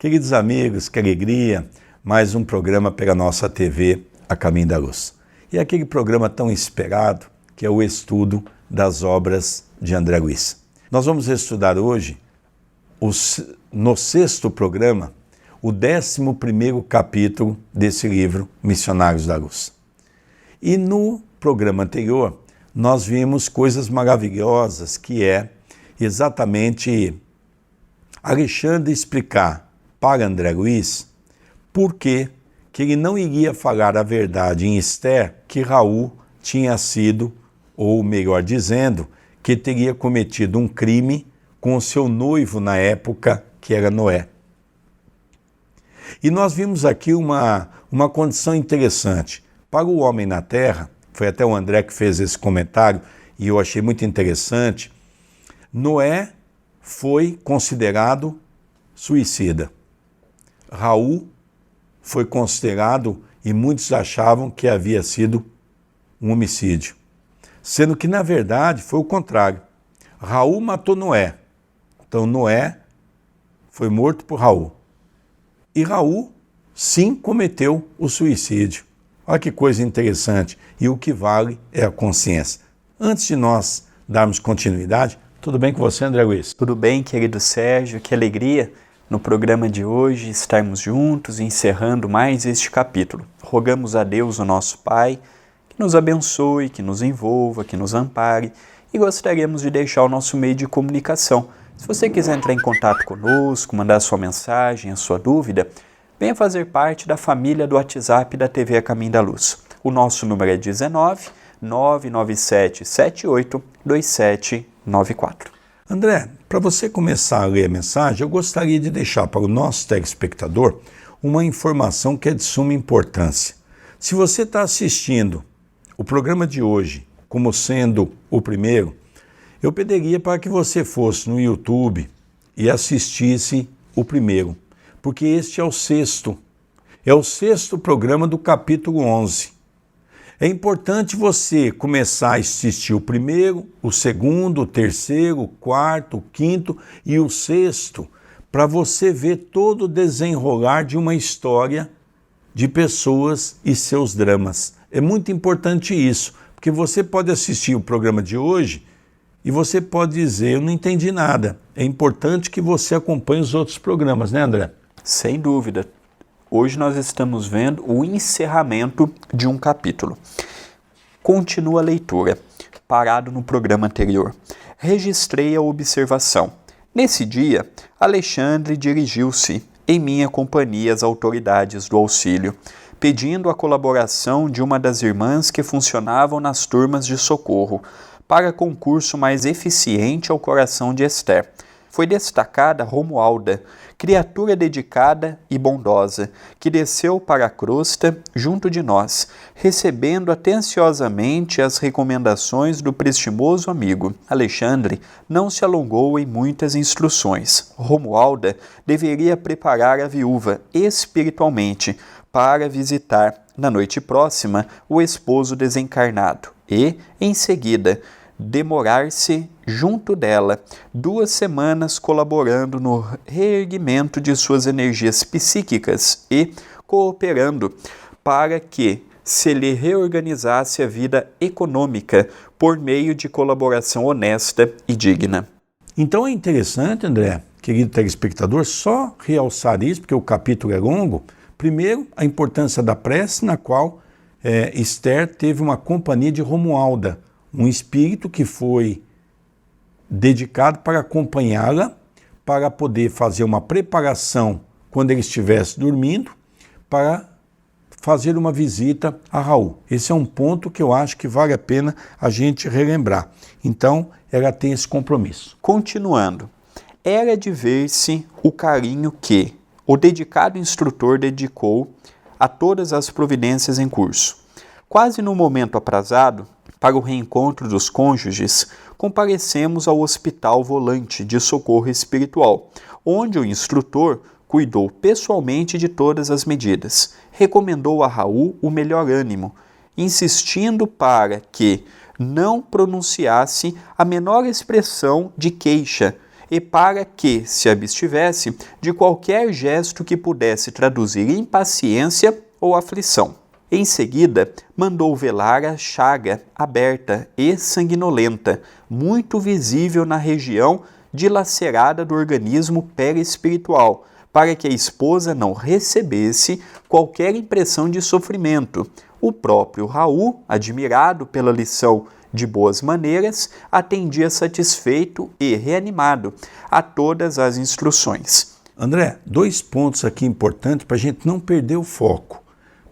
Queridos amigos, que alegria, mais um programa pela nossa TV, A Caminho da Luz. E aquele programa tão esperado, que é o estudo das obras de André Luiz. Nós vamos estudar hoje, no sexto programa, o 11º capítulo desse livro, Missionários da Luz. E no programa anterior, nós vimos coisas maravilhosas, que é exatamente Alexandre explicar para André Luiz por que ele não iria falar a verdade em Esther que Raul tinha sido, ou melhor dizendo, que teria cometido um crime com o seu noivo na época, que era Noé. E nós vimos aqui uma condição interessante. Para o homem na terra, foi até o André que fez esse comentário, e eu achei muito interessante, Noé foi considerado suicida. Raul foi considerado, e muitos achavam que havia sido um homicídio. Sendo que, na verdade, foi o contrário. Raul matou Noé. Então, Noé foi morto por Raul. E Raul, sim, cometeu o suicídio. Olha que coisa interessante. E o que vale é a consciência. Antes de nós darmos continuidade, tudo bem com você, André Luiz? Tudo bem, querido Sérgio, que alegria no programa de hoje estarmos juntos encerrando mais este capítulo. Rogamos a Deus, o nosso Pai, que nos abençoe, que nos envolva, que nos ampare, e gostaríamos de deixar o nosso meio de comunicação. Se você quiser entrar em contato conosco, mandar sua mensagem, a sua dúvida, venha fazer parte da família do WhatsApp da TV A Caminho da Luz. O nosso número é 19 997 78 2794. André, para você começar a ler a mensagem, eu gostaria de deixar para o nosso telespectador uma informação que é de suma importância. Se você está assistindo o programa de hoje como sendo o primeiro, eu pediria para que você fosse no YouTube e assistisse o primeiro, porque este é o sexto programa do capítulo 11. É importante você começar a assistir o primeiro, o segundo, o terceiro, o quarto, o quinto e o sexto, para você ver todo o desenrolar de uma história de pessoas e seus dramas. É muito importante isso, porque você pode assistir o programa de hoje e você pode dizer, eu não entendi nada. É importante que você acompanhe os outros programas, né, André? Sem dúvida. Hoje nós estamos vendo o encerramento de um capítulo. Continua a leitura, parado no programa anterior. Registrei a observação. Nesse dia, Alexandre dirigiu-se, em minha companhia, às autoridades do auxílio, pedindo a colaboração de uma das irmãs que funcionavam nas turmas de socorro, para concurso mais eficiente ao coração de Esther. Foi destacada Romualda, criatura dedicada e bondosa, que desceu para a crosta junto de nós, recebendo atenciosamente as recomendações do prestimoso amigo. Alexandre não se alongou em muitas instruções. Romualda deveria preparar a viúva espiritualmente para visitar, na noite próxima, o esposo desencarnado e, em seguida, demorar-se junto dela 2 semanas colaborando no reerguimento de suas energias psíquicas e cooperando para que se lhe reorganizasse a vida econômica por meio de colaboração honesta e digna. Então é interessante, André, querido telespectador, só realçar isso, porque o capítulo é longo. Primeiro, a importância da prece, na qual Esther teve uma companhia de Romualda, um espírito que foi dedicado para acompanhá-la, para poder fazer uma preparação quando ele estivesse dormindo, para fazer uma visita a Raul. Esse é um ponto que eu acho que vale a pena a gente relembrar. Então, ela tem esse compromisso. Continuando, era de ver-se o carinho que o dedicado instrutor dedicou a todas as providências em curso. Quase no momento aprazado, para o reencontro dos cônjuges, comparecemos ao Hospital Volante de Socorro Espiritual, onde o instrutor cuidou pessoalmente de todas as medidas. Recomendou a Raul o melhor ânimo, insistindo para que não pronunciasse a menor expressão de queixa e para que se abstivesse de qualquer gesto que pudesse traduzir impaciência ou aflição. Em seguida, mandou velar a chaga aberta e sanguinolenta, muito visível na região dilacerada do organismo perispiritual, para que a esposa não recebesse qualquer impressão de sofrimento. O próprio Raul, admirado pela lição de boas maneiras, atendia satisfeito e reanimado a todas as instruções. André, 2 pontos aqui importantes para a gente não perder o foco.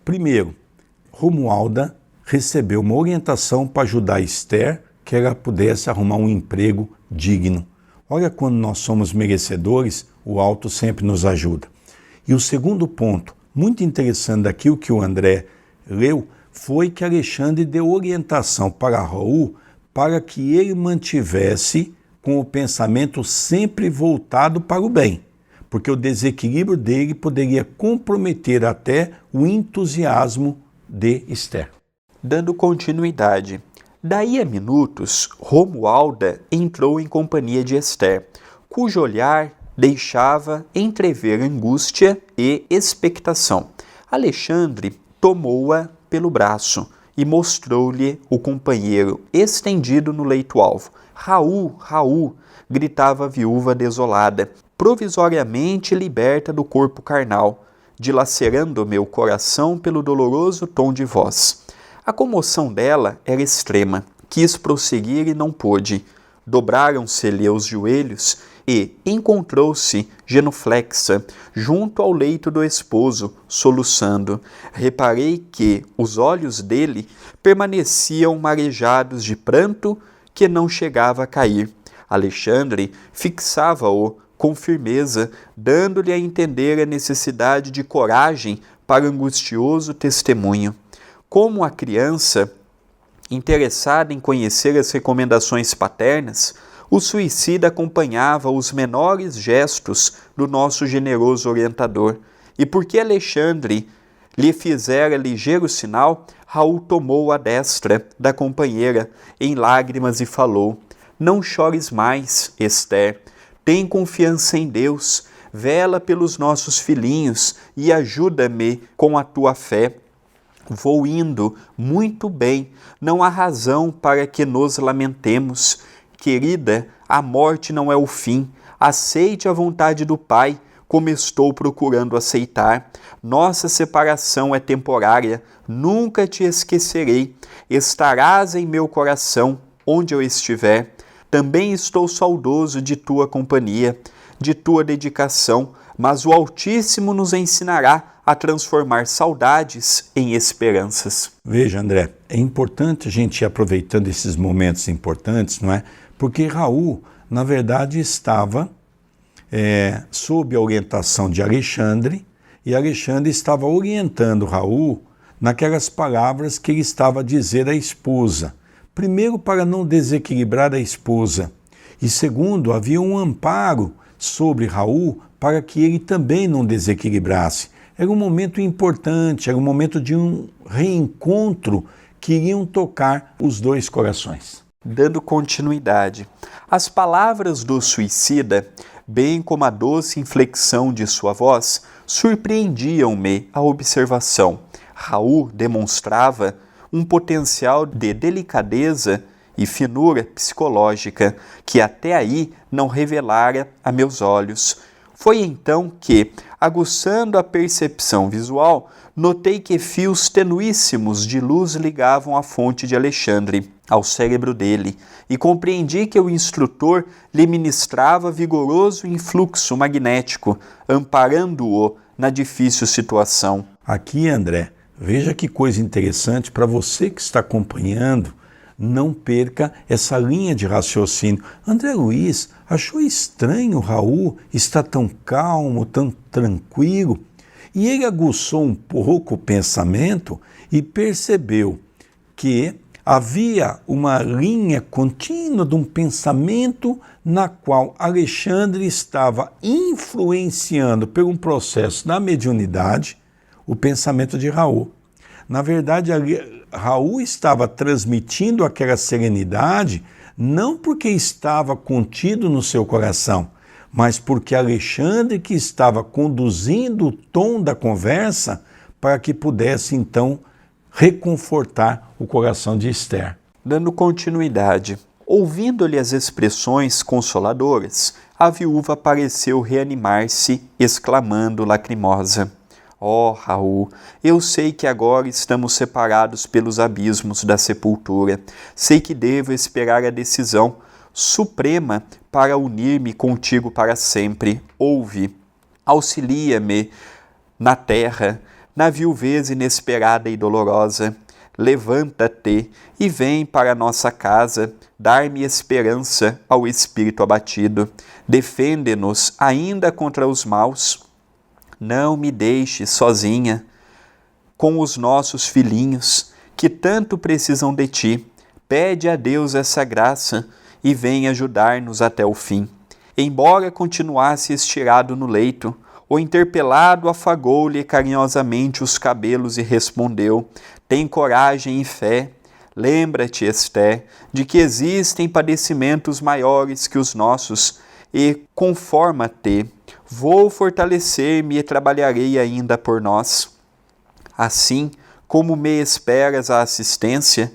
Primeiro, Romualda recebeu uma orientação para ajudar Esther que ela pudesse arrumar um emprego digno. Olha, quando nós somos merecedores, o alto sempre nos ajuda. E o segundo ponto, muito interessante daquilo que o André leu, foi que Alexandre deu orientação para Raul para que ele mantivesse com o pensamento sempre voltado para o bem, porque o desequilíbrio dele poderia comprometer até o entusiasmo de Esther. Dando continuidade, daí a minutos, Romualda entrou em companhia de Esther, cujo olhar deixava entrever angústia e expectação. Alexandre tomou-a pelo braço e mostrou-lhe o companheiro estendido no leito-alvo. Raul, Raul, gritava a viúva desolada, provisoriamente liberta do corpo carnal, dilacerando meu coração pelo doloroso tom de voz. A comoção dela era extrema. Quis prosseguir e não pôde. Dobraram-se-lhe os joelhos e encontrou-se genuflexa junto ao leito do esposo, soluçando. Reparei que os olhos dele permaneciam marejados de pranto que não chegava a cair. Alexandre fixava-o com firmeza, dando-lhe a entender a necessidade de coragem para o angustioso testemunho. Como a criança, interessada em conhecer as recomendações paternas, o suicida acompanhava os menores gestos do nosso generoso orientador. E porque Alexandre lhe fizera ligeiro sinal, Raul tomou a destra da companheira em lágrimas e falou: Não chores mais, Esther. Tem confiança em Deus, vela pelos nossos filhinhos e ajuda-me com a tua fé. Vou indo muito bem, não há razão para que nos lamentemos. Querida, a morte não é o fim. Aceite a vontade do Pai, como estou procurando aceitar. Nossa separação é temporária, nunca te esquecerei. Estarás em meu coração, onde eu estiver. Também estou saudoso de tua companhia, de tua dedicação, mas o Altíssimo nos ensinará a transformar saudades em esperanças. Veja, André, é importante a gente ir aproveitando esses momentos importantes, não é? Porque Raul, na verdade, estava sob a orientação de Alexandre, e Alexandre estava orientando Raul naquelas palavras que ele estava a dizer à esposa. Primeiro, para não desequilibrar a esposa, e segundo, havia um amparo sobre Raul para que ele também não desequilibrasse. Era um momento importante, era um momento de um reencontro que iriam tocar os dois corações. Dando continuidade, as palavras do suicida, bem como a doce inflexão de sua voz, surpreendiam-me a observação. Raul demonstrava um potencial de delicadeza e finura psicológica que até aí não revelara a meus olhos. Foi então que, aguçando a percepção visual, notei que fios tenuíssimos de luz ligavam a fonte de Alexandre ao cérebro dele e compreendi que o instrutor lhe ministrava vigoroso influxo magnético, amparando-o na difícil situação. Aqui, André, veja que coisa interessante para você que está acompanhando. Não perca essa linha de raciocínio. André Luiz achou estranho Raul estar tão calmo, tão tranquilo. E ele aguçou um pouco o pensamento e percebeu que havia uma linha contínua de um pensamento na qual Alexandre estava influenciando por um processo da mediunidade o pensamento de Raul. Na verdade, Raul estava transmitindo aquela serenidade não porque estava contido no seu coração, mas porque Alexandre que estava conduzindo o tom da conversa para que pudesse então reconfortar o coração de Esther. Dando continuidade, ouvindo-lhe as expressões consoladoras, a viúva pareceu reanimar-se, exclamando lacrimosa: "Ó, Raul, eu sei que agora estamos separados pelos abismos da sepultura. Sei que devo esperar a decisão suprema para unir-me contigo para sempre. Ouve, auxilia-me na terra, na viuvez inesperada e dolorosa. Levanta-te e vem para nossa casa, dar-me esperança ao espírito abatido. Defende-nos ainda contra os maus. Não me deixes sozinha com os nossos filhinhos, que tanto precisam de ti. Pede a Deus essa graça e vem ajudar-nos até o fim." Embora continuasse estirado no leito, o interpelado afagou-lhe carinhosamente os cabelos e respondeu: "Tem coragem e fé. Lembra-te, Esther, de que existem padecimentos maiores que os nossos, e conforma-te. Vou fortalecer-me e trabalharei ainda por nós. Assim como me esperas a assistência,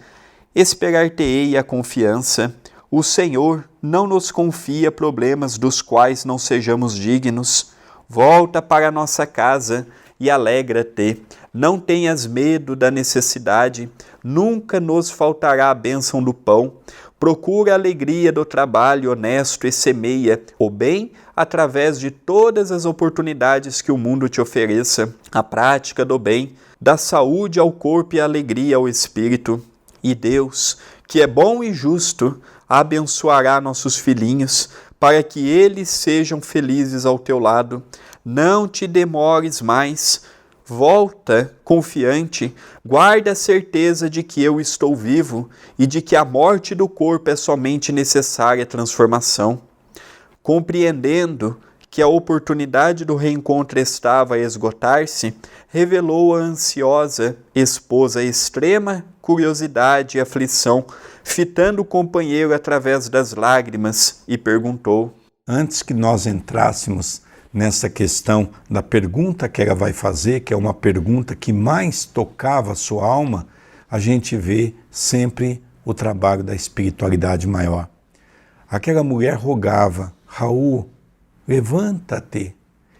esperar-te-ei a confiança. O Senhor não nos confia problemas dos quais não sejamos dignos. Volta para nossa casa e alegra-te. Não tenhas medo da necessidade, nunca nos faltará a bênção do pão. Procura a alegria do trabalho honesto e semeia o bem através de todas as oportunidades que o mundo te ofereça. A prática do bem dá saúde ao corpo e alegria ao espírito. E Deus, que é bom e justo, abençoará nossos filhinhos, para que eles sejam felizes ao teu lado. Não te demores mais. Volta, confiante, guarda a certeza de que eu estou vivo e de que a morte do corpo é somente necessária transformação. Compreendendo que a oportunidade do reencontro estava a esgotar-se, revelou a ansiosa esposa extrema curiosidade e aflição, fitando o companheiro através das lágrimas, e perguntou: Antes que nós entrássemos nessa questão da pergunta que ela vai fazer, que é uma pergunta que mais tocava a sua alma, a gente vê sempre o trabalho da espiritualidade maior. Aquela mulher rogava: Raul, levanta-te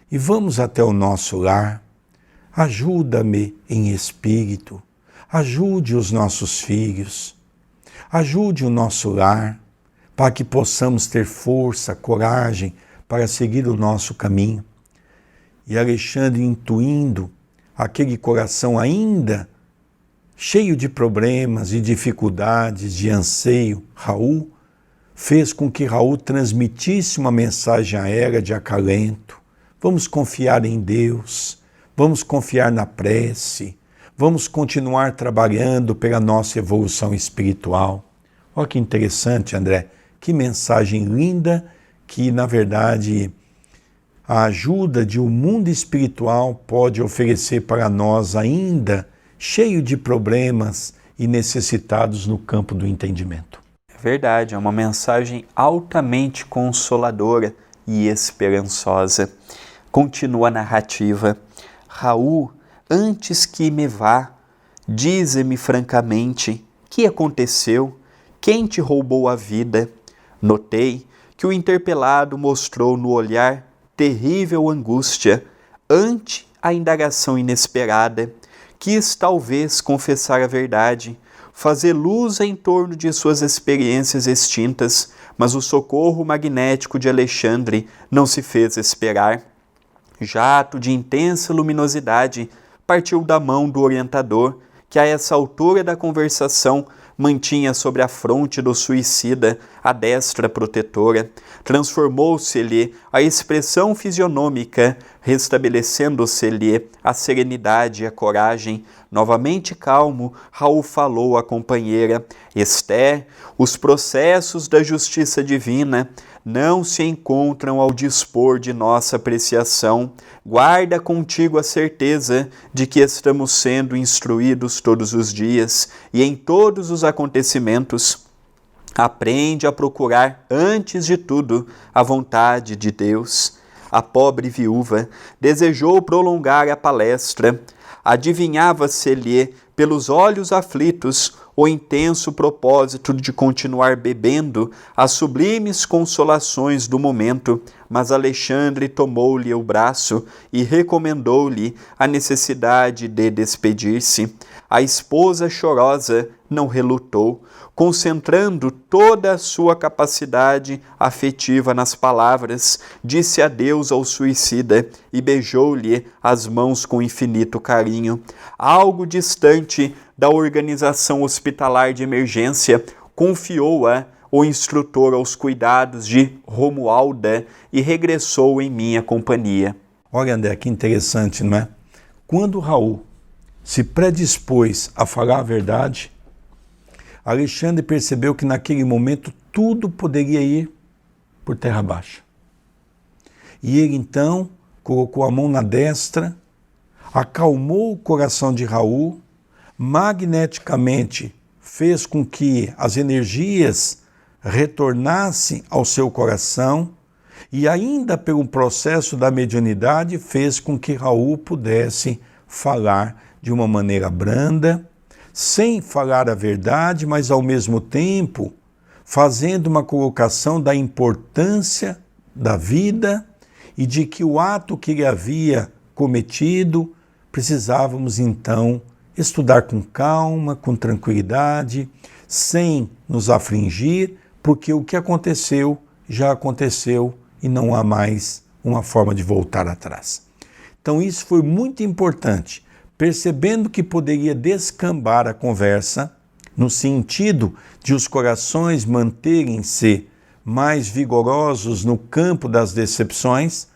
e vamos até o nosso lar. Ajuda-me em espírito, ajude os nossos filhos, ajude o nosso lar, para que possamos ter força, coragem para seguir o nosso caminho. E Alexandre, intuindo aquele coração ainda cheio de problemas e dificuldades, de anseio, Raul, fez com que Raul transmitisse uma mensagem aérea de acalento. Vamos confiar em Deus, vamos confiar na prece, vamos continuar trabalhando pela nossa evolução espiritual. Olha que interessante, André, que mensagem linda que, na verdade, a ajuda de um mundo espiritual pode oferecer para nós ainda cheio de problemas e necessitados no campo do entendimento. É verdade, é uma mensagem altamente consoladora e esperançosa. Continua a narrativa. Raul, antes que me vá, dize-me francamente, que aconteceu? Quem te roubou a vida? Notei que o interpelado mostrou no olhar terrível angústia ante a indagação inesperada. Quis talvez confessar a verdade, fazer luz em torno de suas experiências extintas, mas o socorro magnético de Alexandre não se fez esperar. Jato de intensa luminosidade partiu da mão do orientador, que a essa altura da conversação mantinha sobre a fronte do suicida a destra protetora. Transformou-se-lhe a expressão fisionômica, restabelecendo-se-lhe a serenidade e a coragem. Novamente calmo, Raul falou à companheira: Esther, os processos da justiça divina não se encontram ao dispor de nossa apreciação. Guarda contigo a certeza de que estamos sendo instruídos todos os dias e em todos os acontecimentos. Aprende a procurar, antes de tudo, a vontade de Deus. A pobre viúva desejou prolongar a palestra. Adivinhava-se-lhe, pelos olhos aflitos, o intenso propósito de continuar bebendo as sublimes consolações do momento, mas Alexandre tomou-lhe o braço e recomendou-lhe a necessidade de despedir-se. A esposa chorosa não relutou, concentrando toda a sua capacidade afetiva nas palavras, disse adeus ao suicida e beijou-lhe as mãos com infinito carinho. Algo distante da organização hospitalar de emergência, confiou-a o instrutor aos cuidados de Romualda e regressou em minha companhia. Olha, André, que interessante, não é? Quando Raul se predispôs a falar a verdade, Alexandre percebeu que naquele momento tudo poderia ir por terra baixa. E ele então colocou a mão na destra, acalmou o coração de Raul, magneticamente fez com que as energias retornassem ao seu coração e ainda pelo processo da mediunidade fez com que Raul pudesse falar de uma maneira branda, sem falar a verdade, mas ao mesmo tempo fazendo uma colocação da importância da vida e de que o ato que ele havia cometido, precisávamos então estudar com calma, com tranquilidade, sem nos afligir, porque o que aconteceu já aconteceu e não há mais uma forma de voltar atrás. Então isso foi muito importante. Percebendo que poderia descambar a conversa, no sentido de os corações manterem-se mais vigorosos no campo das decepções,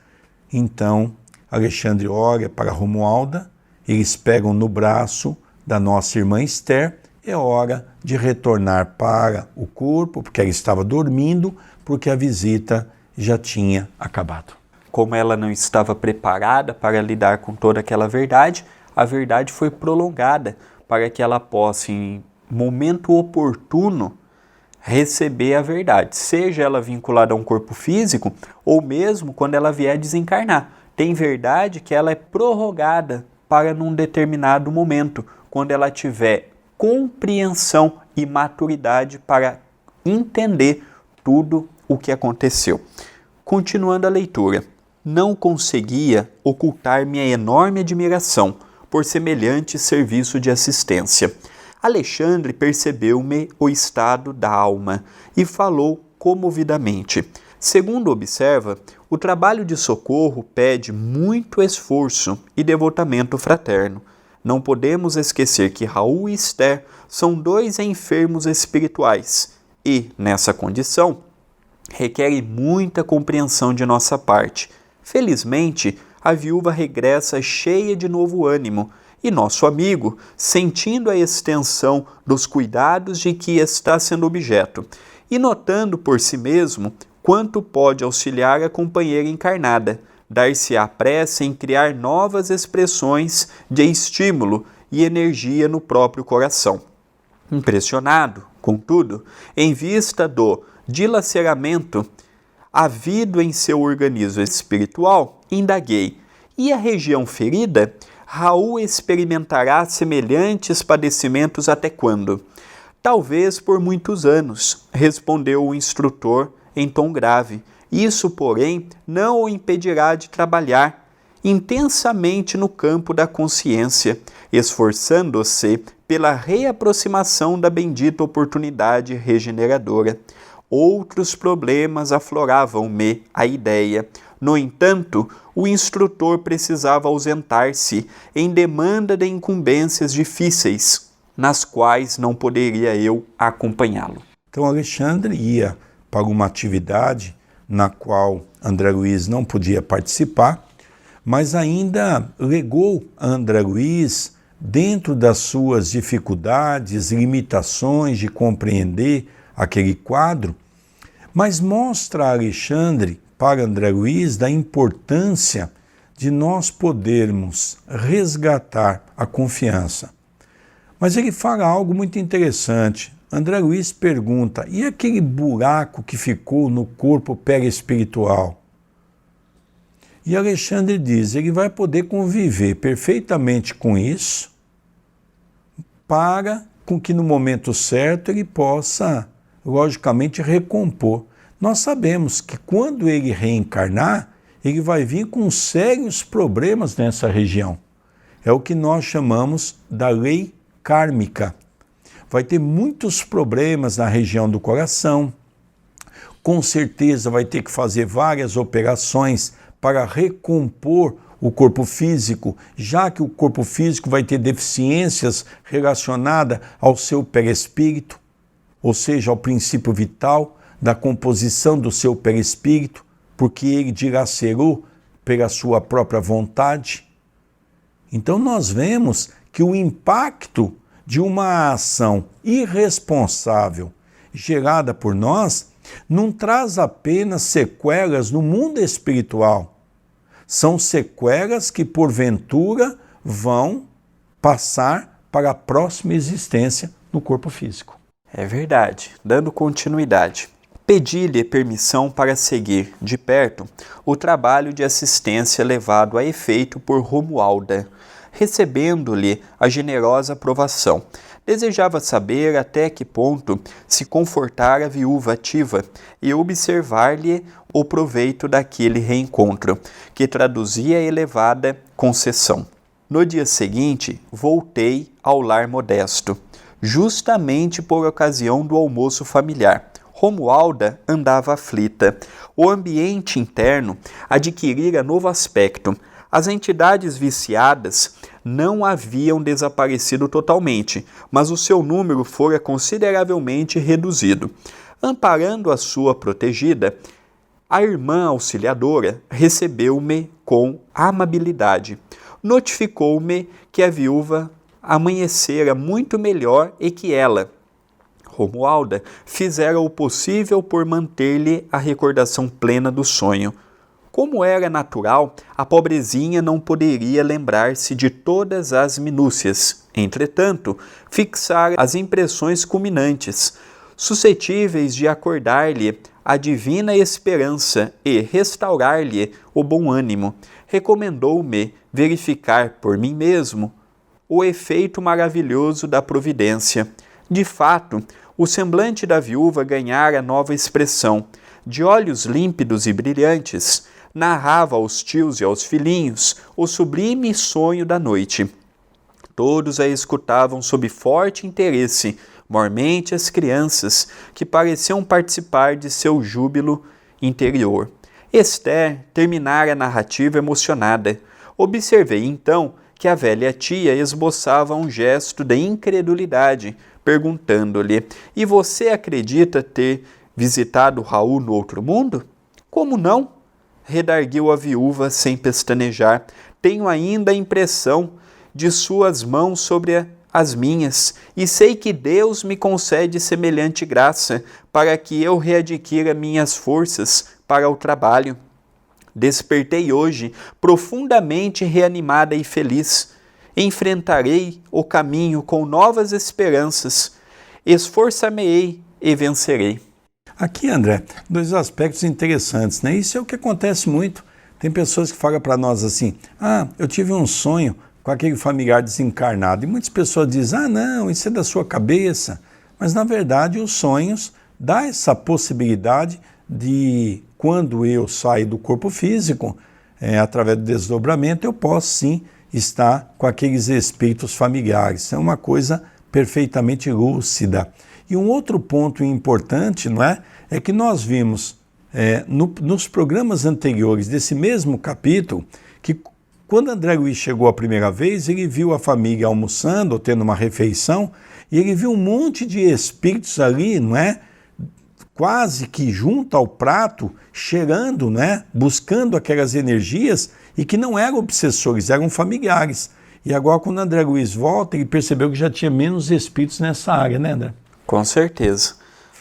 então Alexandre olha para Romualda, eles pegam no braço da nossa irmã Esther, é hora de retornar para o corpo, porque ela estava dormindo, porque a visita já tinha acabado. Como ela não estava preparada para lidar com toda aquela verdade, a verdade foi prolongada para que ela possa, em momento oportuno, receber a verdade, seja ela vinculada a um corpo físico ou mesmo quando ela vier desencarnar. Tem verdade que ela é prorrogada para num determinado momento, quando ela tiver compreensão e maturidade para entender tudo o que aconteceu. Continuando a leitura, não conseguia ocultar minha enorme admiração por semelhante serviço de assistência. Alexandre percebeu-me o estado da alma e falou comovidamente. Segundo observa, o trabalho de socorro pede muito esforço e devotamento fraterno. Não podemos esquecer que Raul e Esther são dois enfermos espirituais e, nessa condição, requerem muita compreensão de nossa parte. Felizmente, a viúva regressa cheia de novo ânimo e nosso amigo, sentindo a extensão dos cuidados de que está sendo objeto e notando por si mesmo quanto pode auxiliar a companheira encarnada, dar-se-á pressa em criar novas expressões de estímulo e energia no próprio coração. Impressionado, contudo, em vista do dilaceramento havido em seu organismo espiritual, indaguei: e a região ferida? Raul experimentará semelhantes padecimentos até quando? Talvez por muitos anos, respondeu o instrutor em tom grave. Isso, porém, não o impedirá de trabalhar intensamente no campo da consciência, esforçando-se pela reaproximação da bendita oportunidade regeneradora. Outros problemas afloravam-me a ideia. No entanto, o instrutor precisava ausentar-se em demanda de incumbências difíceis, nas quais não poderia eu acompanhá-lo. Então Alexandre ia para uma atividade na qual André Luiz não podia participar, mas ainda legou a André Luiz, dentro das suas dificuldades, limitações de compreender aquele quadro, mas mostra a Alexandre para André Luiz da importância de nós podermos resgatar a confiança. Mas ele fala algo muito interessante. André Luiz pergunta, e aquele buraco que ficou no corpo perispiritual? E Alexandre diz, ele vai poder conviver perfeitamente com isso para com que no momento certo ele possa, logicamente, recompor. Nós sabemos que quando ele reencarnar, ele vai vir com sérios problemas nessa região. É o que nós chamamos da lei kármica. Vai ter muitos problemas na região do coração, com certeza vai ter que fazer várias operações para recompor o corpo físico, já que o corpo físico vai ter deficiências relacionadas ao seu perispírito, ou seja, ao princípio vital da composição do seu perispírito, porque ele dilacerou pela sua própria vontade. Então nós vemos que o impacto de uma ação irresponsável gerada por nós não traz apenas sequelas no mundo espiritual. São sequelas que, porventura, vão passar para a próxima existência no corpo físico. É verdade. Dando continuidade. Pedi-lhe permissão para seguir de perto o trabalho de assistência levado a efeito por Romualda, recebendo-lhe a generosa aprovação. Desejava saber até que ponto se confortara a viúva ativa e observar-lhe o proveito daquele reencontro, que traduzia a elevada concessão. No dia seguinte, voltei ao lar modesto, justamente por ocasião do almoço familiar. Romualda andava aflita. O ambiente interno adquirira novo aspecto. As entidades viciadas não haviam desaparecido totalmente, mas o seu número fora consideravelmente reduzido. Amparando a sua protegida, a irmã auxiliadora recebeu-me com amabilidade. Notificou-me que a viúva amanhecera muito melhor e que ela, Romualda, fizera o possível por manter-lhe a recordação plena do sonho. Como era natural, a pobrezinha não poderia lembrar-se de todas as minúcias. Entretanto, fixara as impressões culminantes, suscetíveis de acordar-lhe a divina esperança e restaurar-lhe o bom ânimo. Recomendou-me verificar por mim mesmo o efeito maravilhoso da providência. De fato, o semblante da viúva ganhara nova expressão. De olhos límpidos e brilhantes, narrava aos tios e aos filhinhos o sublime sonho da noite. Todos a escutavam sob forte interesse, mormente as crianças, que pareciam participar de seu júbilo interior. Esther terminara a narrativa emocionada. Observei então que a velha tia esboçava um gesto de incredulidade, perguntando-lhe: "E você acredita ter visitado Raul no outro mundo?" "Como não?" redarguiu a viúva sem pestanejar. "Tenho ainda a impressão de suas mãos sobre as minhas, e sei que Deus me concede semelhante graça para que eu readquira minhas forças para o trabalho. Despertei hoje profundamente reanimada e feliz. Enfrentarei o caminho com novas esperanças. Esforçar-me-ei e vencerei." Aqui, André, dois aspectos interessantes, né? Isso é o que acontece muito. Tem pessoas que falam para nós assim, eu tive um sonho com aquele familiar desencarnado. E muitas pessoas dizem, não, isso é da sua cabeça. Mas, na verdade, os sonhos dão essa possibilidade de, quando eu saio do corpo físico, através do desdobramento, eu posso sim estar com aqueles espíritos familiares. É uma coisa perfeitamente lúcida. E um outro ponto importante, não é? É que nós vimos nos programas anteriores desse mesmo capítulo que quando André Luiz chegou a primeira vez, ele viu a família almoçando ou tendo uma refeição e ele viu um monte de espíritos ali, não é? Quase que junto ao prato, cheirando, né? Buscando aquelas energias e que não eram obsessores, eram familiares. E agora, quando André Luiz volta, ele percebeu que já tinha menos espíritos nessa área, né, André? Com certeza.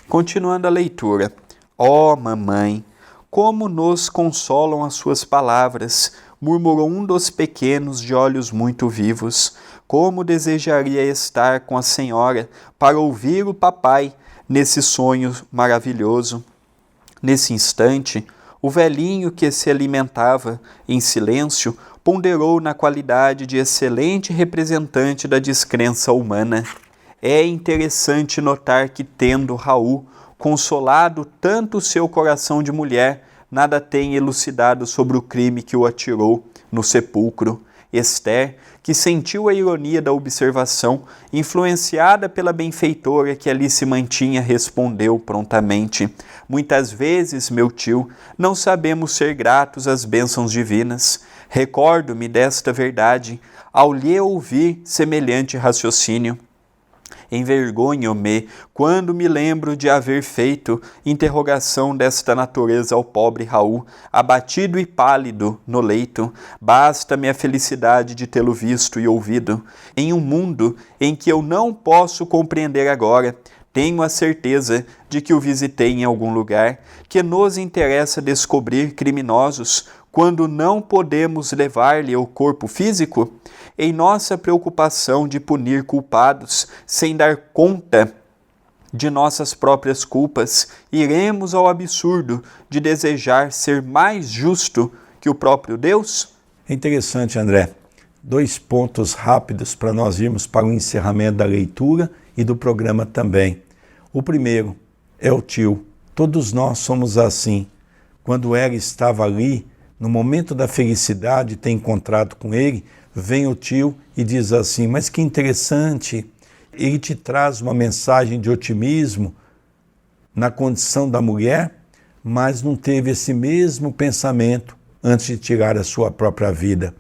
Continuando a leitura. Ó, mamãe, como nos consolam as suas palavras. murmurou um dos pequenos de olhos muito vivos. Como desejaria estar com a senhora para ouvir o papai nesse sonho maravilhoso. Nesse instante, o velhinho que se alimentava em silêncio ponderou na qualidade de excelente representante da descrença humana. É interessante notar que, tendo Raul consolado tanto seu coração de mulher, nada tem elucidado sobre o crime que o atirou no sepulcro. Esther, que sentiu a ironia da observação, influenciada pela benfeitora que ali se mantinha, respondeu prontamente: muitas vezes, meu tio, não sabemos ser gratos às bênçãos divinas. Recordo-me desta verdade ao lhe ouvir semelhante raciocínio. Envergonho-me quando me lembro de haver feito interrogação desta natureza ao pobre Raul, abatido e pálido no leito. Basta-me a felicidade de tê-lo visto e ouvido. Em um mundo em que eu não posso compreender agora, tenho a certeza de que o visitei em algum lugar, que nos interessa descobrir criminosos quando não podemos levar-lhe o corpo físico. Em nossa preocupação de punir culpados, sem dar conta de nossas próprias culpas, iremos ao absurdo de desejar ser mais justo que o próprio Deus? É interessante, André. 2 pontos rápidos para nós irmos para o encerramento da leitura e do programa também. O primeiro é o tio. Todos nós somos assim. Quando ela estava ali, no momento da felicidade, ter encontrado com ele, vem o tio e diz assim: mas que interessante, ele te traz uma mensagem de otimismo na condição da mulher, mas não teve esse mesmo pensamento antes de tirar a sua própria vida.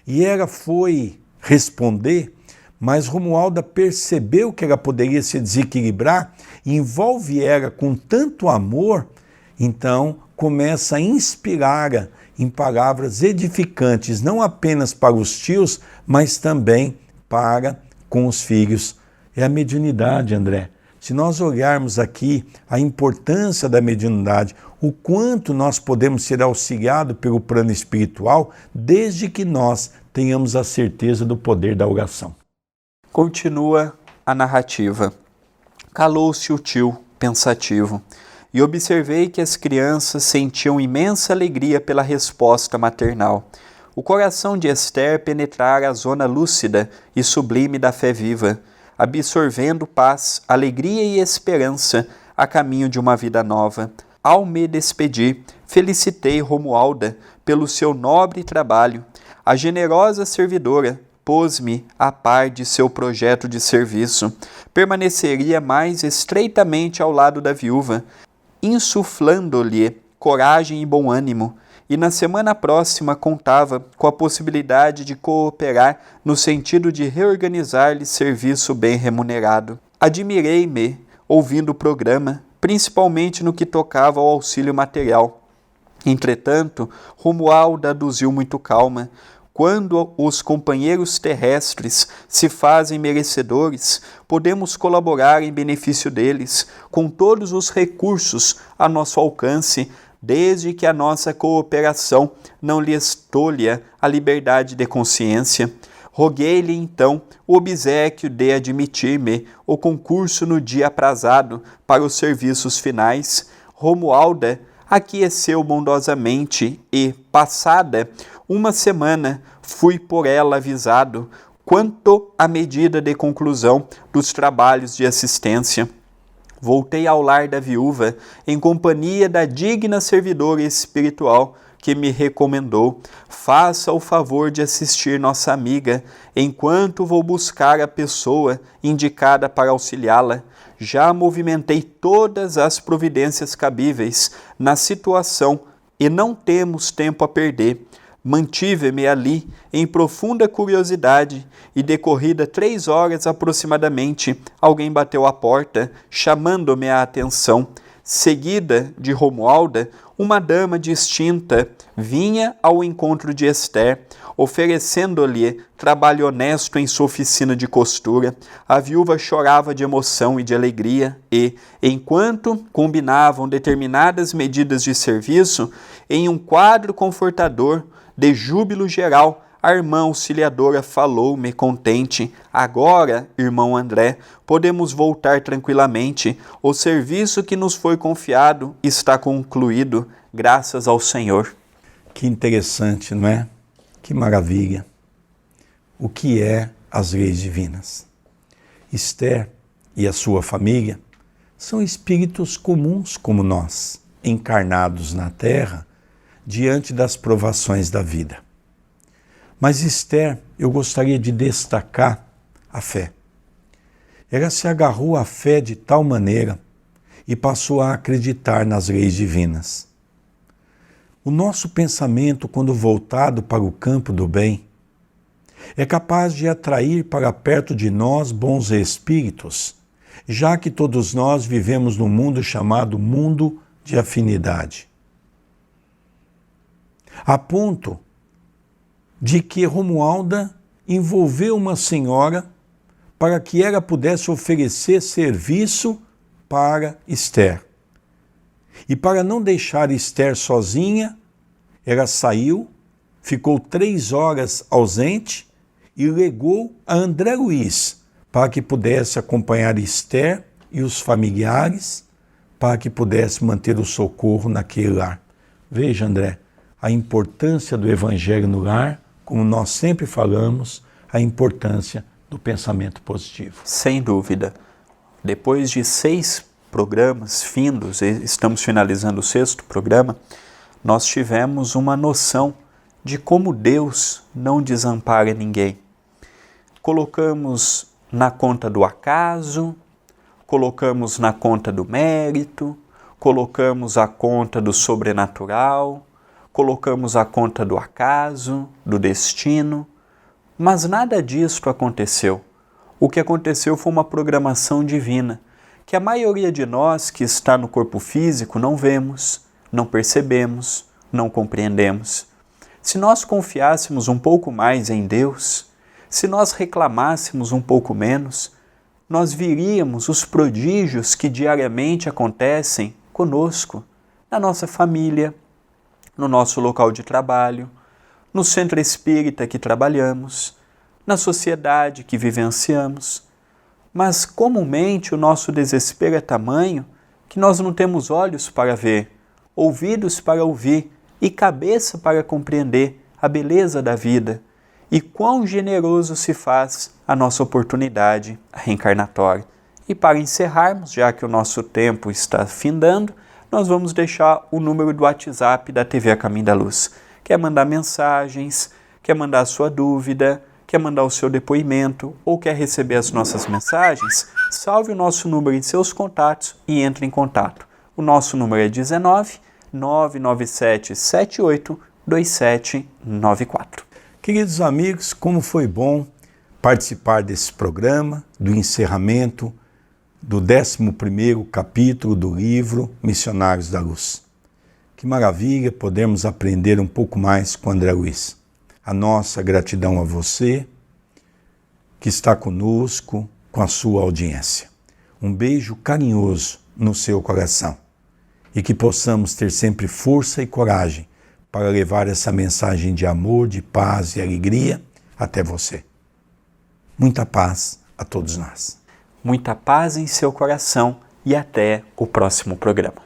E ela foi responder, mas Romualda percebeu que ela poderia se desequilibrar e envolve ela com tanto amor, então começa a inspirar em palavras edificantes, não apenas para os tios, mas também para com os filhos. É a mediunidade, André. Se nós olharmos aqui a importância da mediunidade, o quanto nós podemos ser auxiliados pelo plano espiritual, desde que nós tenhamos a certeza do poder da oração. Continua a narrativa. Calou-se o tio, pensativo, e observei que as crianças sentiam imensa alegria pela resposta maternal. O coração de Esther penetrara a zona lúcida e sublime da fé viva, absorvendo paz, alegria e esperança a caminho de uma vida nova. Ao me despedir, felicitei Romualda pelo seu nobre trabalho. A generosa servidora pôs-me a par de seu projeto de serviço. Permaneceria mais estreitamente ao lado da viúva, insuflando-lhe coragem e bom ânimo, e na semana próxima contava com a possibilidade de cooperar no sentido de reorganizar-lhe serviço bem remunerado. Admirei-me ouvindo o programa, principalmente no que tocava ao auxílio material. Entretanto, Romualda aduziu muito calma: quando os companheiros terrestres se fazem merecedores, podemos colaborar em benefício deles, com todos os recursos a nosso alcance, desde que a nossa cooperação não lhes tolha a liberdade de consciência. Roguei-lhe, então, o obséquio de admitir-me o concurso no dia aprazado para os serviços finais. Romualda aqueceu bondosamente e, passada uma semana, fui por ela avisado quanto à medida de conclusão dos trabalhos de assistência. Voltei ao lar da viúva em companhia da digna servidora espiritual que me recomendou: faça o favor de assistir nossa amiga enquanto vou buscar a pessoa indicada para auxiliá-la. Já movimentei todas as providências cabíveis na situação e não temos tempo a perder. Mantive-me ali em profunda curiosidade e, decorrida 3 horas aproximadamente, alguém bateu à porta, chamando-me a atenção. Seguida de Romualda, uma dama distinta vinha ao encontro de Esther, oferecendo-lhe trabalho honesto em sua oficina de costura. A viúva chorava de emoção e de alegria e, enquanto combinavam determinadas medidas de serviço, em um quadro confortador, de júbilo geral, a irmã auxiliadora falou-me contente. Agora, irmão André, podemos voltar tranquilamente. O serviço que nos foi confiado está concluído, graças ao Senhor. Que interessante, não é? Que maravilha. O que é as leis divinas? Esther e a sua família são espíritos comuns como nós, encarnados na Terra diante das provações da vida. Mas Esther, eu gostaria de destacar a fé. Ela se agarrou à fé de tal maneira e passou a acreditar nas leis divinas. O nosso pensamento, quando voltado para o campo do bem, é capaz de atrair para perto de nós bons espíritos, já que todos nós vivemos num mundo chamado mundo de afinidade. A ponto de que Romualda envolveu uma senhora para que ela pudesse oferecer serviço para Esther. E para não deixar Esther sozinha, ela saiu, ficou 3 horas ausente e legou a André Luiz para que pudesse acompanhar Esther e os familiares, para que pudesse manter o socorro naquele lar. Veja, André, a importância do Evangelho no lar, como nós sempre falamos, a importância do pensamento positivo. Sem dúvida. Depois de 6 programas findos, estamos finalizando o 6º programa, nós tivemos uma noção de como Deus não desampara ninguém. Colocamos na conta do acaso, colocamos na conta do mérito, colocamos a conta do sobrenatural, colocamos a conta do acaso, do destino, mas nada disto aconteceu. O que aconteceu foi uma programação divina, que a maioria de nós que está no corpo físico não vemos, não percebemos, não compreendemos. Se nós confiássemos um pouco mais em Deus, se nós reclamássemos um pouco menos, nós viríamos os prodígios que diariamente acontecem conosco, na nossa família, no nosso local de trabalho, no centro espírita que trabalhamos, na sociedade que vivenciamos. Mas comumente o nosso desespero é tamanho que nós não temos olhos para ver, ouvidos para ouvir e cabeça para compreender a beleza da vida e quão generoso se faz a nossa oportunidade reencarnatória. E para encerrarmos, já que o nosso tempo está findando, nós vamos deixar o número do WhatsApp da TV A Caminho da Luz. Quer mandar mensagens, quer mandar a sua dúvida, quer mandar o seu depoimento ou quer receber as nossas mensagens, salve o nosso número em seus contatos e entre em contato. O nosso número é 19 997 78 2794. Queridos amigos, como foi bom participar desse programa, do encerramento do 11º capítulo do livro Missionários da Luz. Que maravilha podermos aprender um pouco mais com André Luiz. A nossa gratidão a você que está conosco com a sua audiência. Um beijo carinhoso no seu coração e que possamos ter sempre força e coragem para levar essa mensagem de amor, de paz e alegria até você. Muita paz a todos nós. Muita paz em seu coração e até o próximo programa.